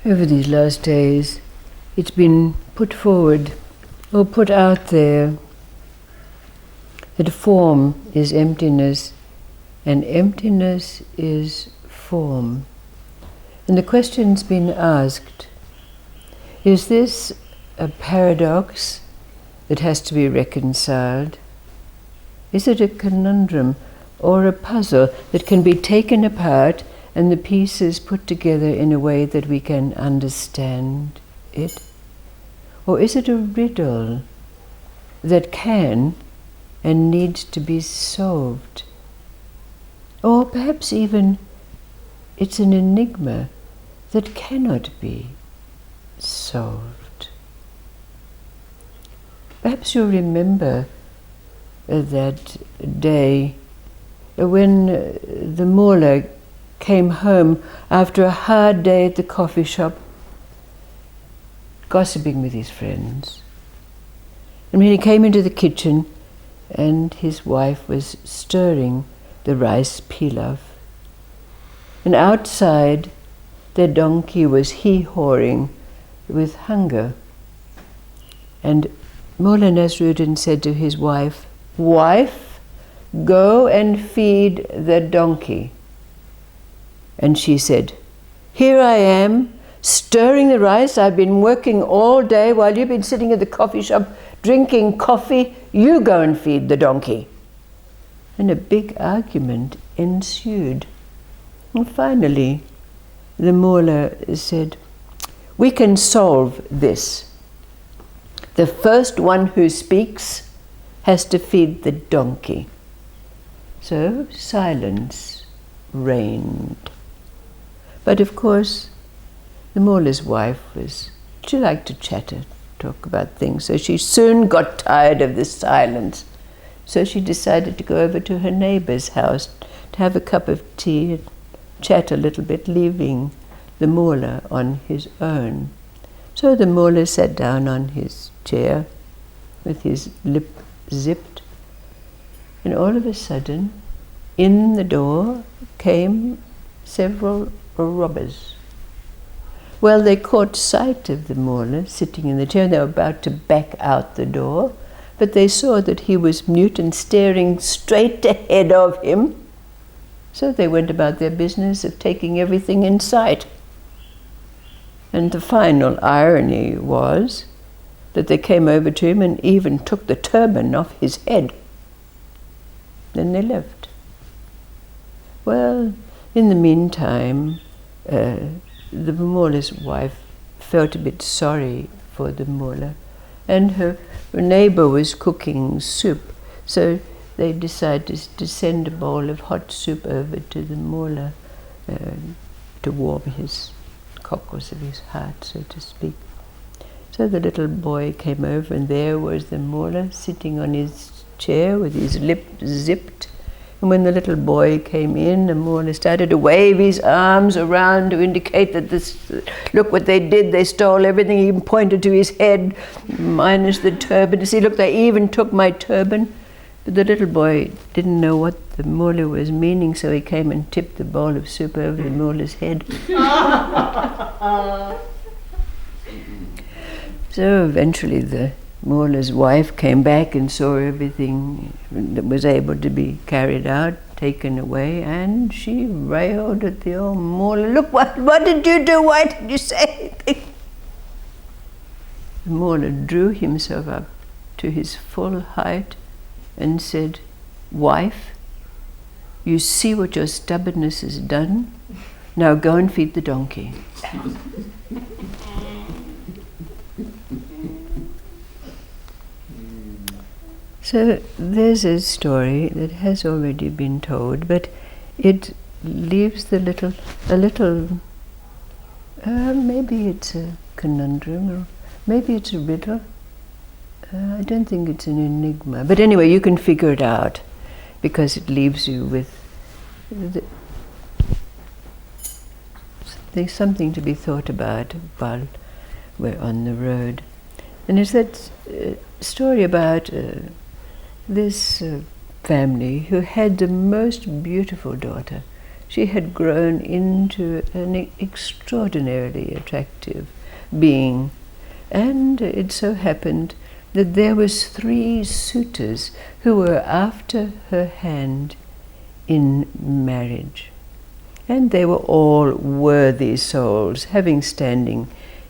Over these last days, it's been put forward or put out there that form is emptiness and emptiness is form. And the question's been asked, is this a paradox that has to be reconciled? Is it a conundrum or a puzzle that can be taken apart and the pieces put together in a way that we can understand it? Or is it a riddle that can and needs to be solved? Or perhaps even it's an enigma that cannot be solved. Perhaps you'll remember that day when the mullah came home after a hard day at the coffee shop, gossiping with his friends. And when he came into the kitchen and his wife was stirring the rice pilaf, and outside their donkey was hee-hawing with hunger. And Mullah Nasruddin said to his wife, "Wife, go and feed the donkey." And she said, "Here I am, stirring the rice. I've been working all day while you've been sitting at the coffee shop drinking coffee. You go and feed the donkey." And a big argument ensued. And finally, the mullah said, "We can solve this. The first one who speaks has to feed the donkey." So silence reigned. But of course, the mullah's wife she liked to chatter, talk about things, so she soon got tired of this silence. So she decided to go over to her neighbor's house to have a cup of tea and chat a little bit, leaving the mullah on his own. So the mullah sat down on his chair with his lip zipped, and all of a sudden, in the door came several robbers. Well, they caught sight of the mullah sitting in the chair, and they were about to back out the door, but they saw that he was mute and staring straight ahead of him. So they went about their business of taking everything in sight. And the final irony was that they came over to him and even took the turban off his head. Then they left. Well, in the meantime, the mullah's wife felt a bit sorry for the mullah, and her neighbor was cooking soup, so they decided to send a bowl of hot soup over to the mullah to warm his cockles of his heart, so to speak. So the little boy came over, and there was the mullah sitting on his chair with his lip zipped. And when the little boy came in, the mullah started to wave his arms around to indicate that look what they did, they stole everything. He even pointed to his head, minus the turban. You see, look, they even took my turban. But the little boy didn't know what the mullah was meaning, so he came and tipped the bowl of soup over the mullah's head. So eventually the mullah's wife came back and saw everything that was able to be carried out, taken away, and she railed at the old mullah. "Look, what did you do? Why did you say anything?" The mullah drew himself up to his full height and said, "Wife, you see what your stubbornness has done? Now go and feed the donkey." So there's a story that has already been told, but it leaves a little, maybe it's a conundrum, or maybe it's a riddle. I don't think it's an enigma. But anyway, you can figure it out, because it leaves you with there's something to be thought about while we're on the road. And it's that story about this family who had the most beautiful daughter, she had grown into an extraordinarily attractive being, and it so happened that there was 3 suitors who were after her hand in marriage. And they were all worthy souls, having standing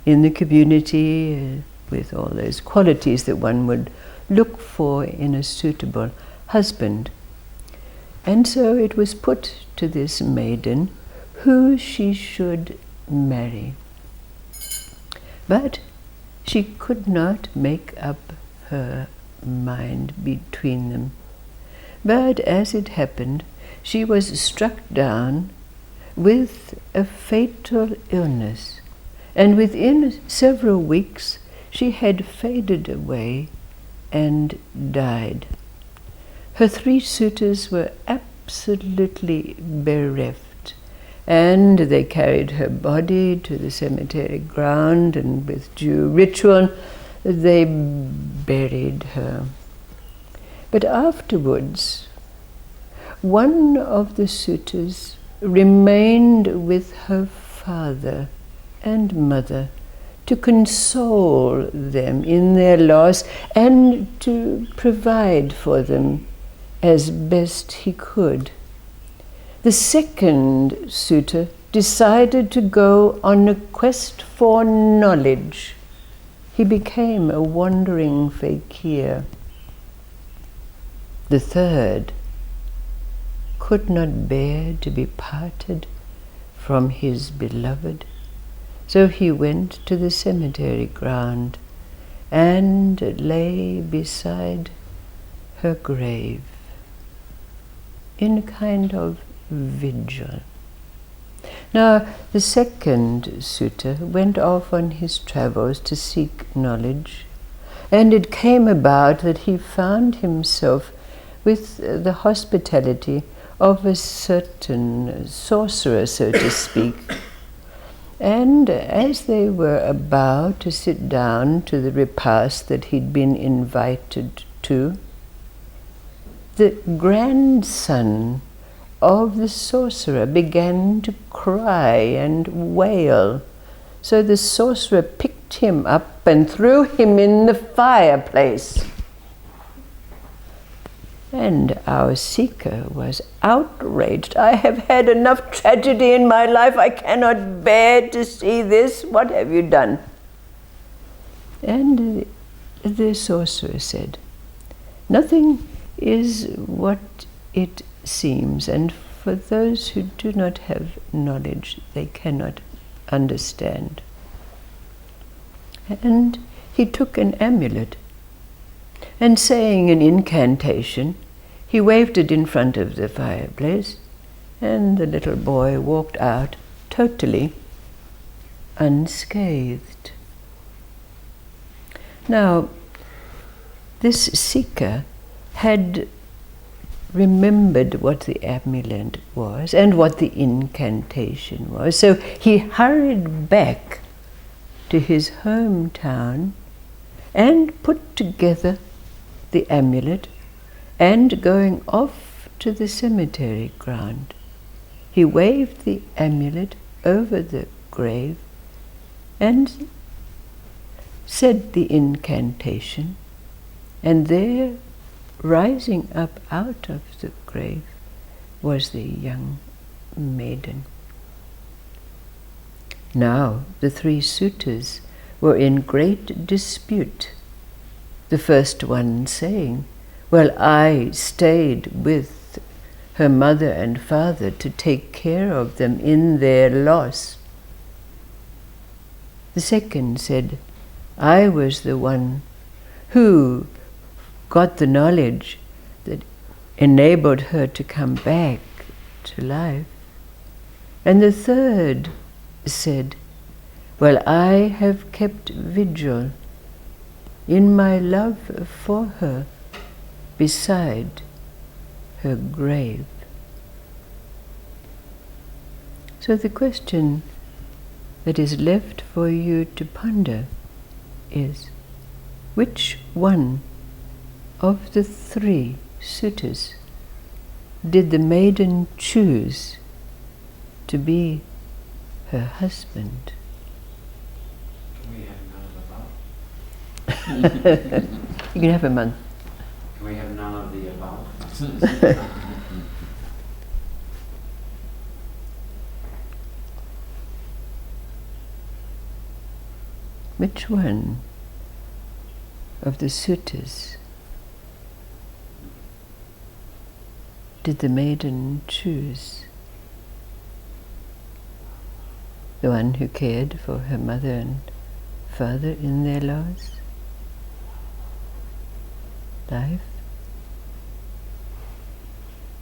in the community with all those qualities that one would look for in a suitable husband. And so it was put to this maiden who she should marry. But she could not make up her mind between them. But as it happened, she was struck down with a fatal illness, and within several weeks she had faded away and died. Her 3 suitors were absolutely bereft, and they carried her body to the cemetery ground, and with due ritual they buried her. But afterwards, one of the suitors remained with her father and mother to console them in their loss and to provide for them as best he could. The second suitor decided to go on a quest for knowledge. He became a wandering fakir. The third could not bear to be parted from his beloved, so he went to the cemetery ground and lay beside her grave in a kind of vigil. Now, the second suitor went off on his travels to seek knowledge, and it came about that he found himself with the hospitality of a certain sorcerer, so to speak. And as they were about to sit down to the repast that he'd been invited to, the grandson of the sorcerer began to cry and wail. So the sorcerer picked him up and threw him in the fireplace. And our seeker was outraged. "I have had enough tragedy in my life. I cannot bear to see this. What have you done?" And the sorcerer said, "Nothing is what it seems, and for those who do not have knowledge, they cannot understand." And he took an amulet, and saying an incantation, he waved it in front of the fireplace, and the little boy walked out totally unscathed. Now, this seeker had remembered what the amulet was and what the incantation was, so he hurried back to his hometown and put together the amulet, and going off to the cemetery ground, he waved the amulet over the grave and said the incantation, and there, rising up out of the grave, was the young maiden. Now the 3 suitors were in great dispute. The first one saying, "Well, I stayed with her mother and father to take care of them in their loss." The second said, "I was the one who got the knowledge that enabled her to come back to life." And the third said, "Well, I have kept vigil in my love for her beside her grave." So the question that is left for you to ponder is, which one of the 3 suitors did the maiden choose to be her husband. Can we have none of the above? You can have a month. Can we have none of the above? Which one of the suitors did the maiden choose? The one who cared for her mother and father in their last life?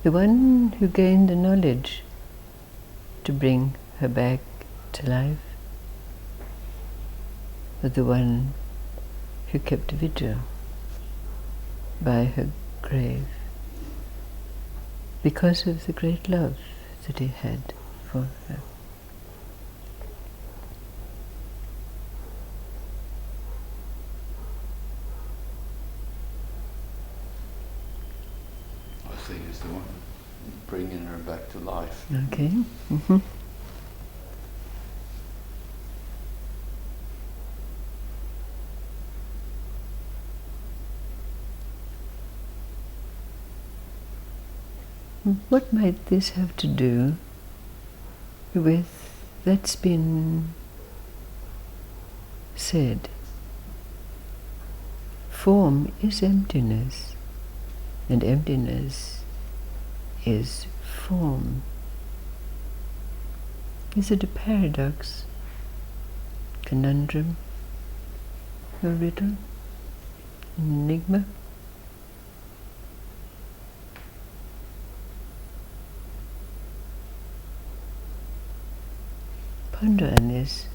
The one who gained the knowledge to bring her back to life? Or the one who kept vigil by her grave because of the great love that he had for her? I think it's the one bringing her back to life. Okay. What might this have to do with that's been said? Form is emptiness, and emptiness is form. Is it a paradox, conundrum, a riddle, an enigma? Ponder on this.